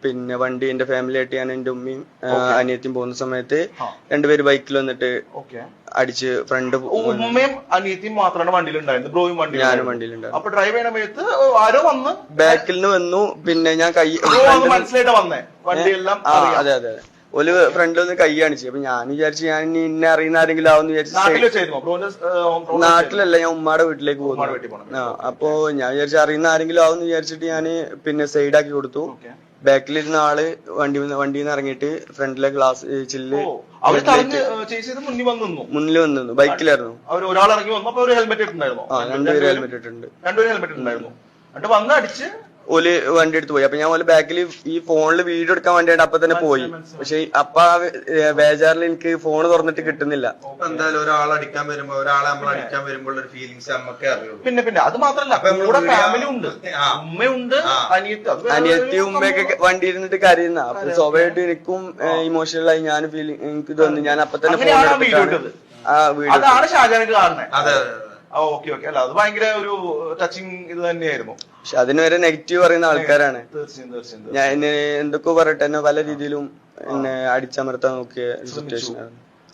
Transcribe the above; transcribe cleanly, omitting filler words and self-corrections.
പിന്നെ വണ്ടി എന്റെ ഫാമിലി ആയിട്ട് ഞാൻ എന്റെ ഉമ്മയും അനിയത്തിയും പോകുന്ന സമയത്ത് രണ്ടുപേര് ബൈക്കിൽ വന്നിട്ട് അടിച്ച് ഫ്രണ്ട്. ഉമ്മയും അനിയത്തിയും മാത്രമാണ് വണ്ടിയിലുണ്ടായിരുന്നത്, ബ്രോയും വണ്ടി ഞാനും വണ്ടിയിലുണ്ടായിരുന്നു. അപ്പൊ ഡ്രൈവ് ചെയ്യണ സമയത്ത് ആരോ വന്ന് ബാക്കിൽ നിന്ന് വന്നു. പിന്നെ ഞാൻ കൈ മനസ്സിലായിട്ട് വന്നേ വണ്ടിയെല്ലാം. അതെ അതെ ഒരു ഫ്രണ്ട് ഒന്ന് കൈ കാണിച്ചു. അപ്പൊ ഞാൻ വിചാരിച്ചു ഞാൻ ഇന്നെ അറിയുന്ന ആരെങ്കിലും ആവുന്ന വിചാരിച്ചു. നാട്ടിലല്ല, ഞാൻ ഉമ്മയുടെ വീട്ടിലേക്ക് പോകുന്നു. അപ്പൊ ഞാൻ വിചാരിച്ചു അറിയുന്ന ആരെങ്കിലും ആവുന്ന വിചാരിച്ചിട്ട് ഞാന് പിന്നെ സൈഡാക്കി കൊടുത്തു. ബാക്കിലിരുന്ന ആള് വണ്ടിയിൽ നിന്ന് ഇറങ്ങിയിട്ട് ഫ്രണ്ടിലെ ഗ്ലാസ് ചില്ല് മുന്നിൽ വന്നു. ബൈക്കിലായിരുന്നു. ഒരാൾ ഇറങ്ങി വന്നപ്പോ ഹെൽമെറ്റ് ഇട്ടുണ്ടായിരുന്നു. രണ്ടുപേരും ഹെൽമെറ്റ് ഇട്ടുണ്ട്. രണ്ടുപേരും ഹെൽമെറ്റ് ഉണ്ടായിരുന്നു. എന്നിട്ട് വന്ന് അടിച്ച് ഓല് വണ്ടി എടുത്ത് പോയി. അപ്പൊ ഞാൻ ഓല് ബാക്കിൽ ഈ ഫോണില് വീഡിയോ എടുക്കാൻ വേണ്ടിയിട്ട് അപ്പൊ തന്നെ പോയി. പക്ഷെ അപ്പൊ ബേജാറിൽ എനിക്ക് ഫോൺ തുറന്നിട്ട് കിട്ടുന്നില്ല. എന്തായാലും ഒരാളെ അടിക്കാൻ വരുമ്പോ ഒരാളെ നമ്മൾ അടിക്കാൻ വരുമ്പോൾ ഒരു ഫീലിങ്സ് നമുക്കേ അറിയുള്ളൂ. പിന്നെ അത് മാത്രല്ല ഫാമിലി ഉണ്ട്, ഉമ്മയുണ്ട്, അനിയത്തി ഉമ്മയൊക്കെ വണ്ടി ഇരുന്നിട്ട് കരയുന്ന. അപ്പൊ സ്വാഭാവികമായിട്ട് എനിക്കും ഇമോഷണൽ ആയി ഞാൻ എനിക്ക് തോന്നി. ഞാൻ അപ്പൊ തന്നെ ഫോൺ എടുത്തിട്ടാണ് ആ വീഡിയോ. അതാണ് ഷാജാനക്ക് കാണുന്നത്. ഓക്കെ അല്ല അത് ഭയങ്കര ഒരു ടച്ചിങ് ഇത് തന്നെയായിരുന്നു. പക്ഷെ അതിന് വരെ നെഗറ്റീവ് പറയുന്ന ആൾക്കാരാണ്. ഞാൻ എന്തൊക്കെ പറയട്ടെ, എന്നെ പല രീതിയിലും എന്നെ അടിച്ചമർത്താൻ നോക്കിയ സിറ്റുവേഷൻ ആണ്.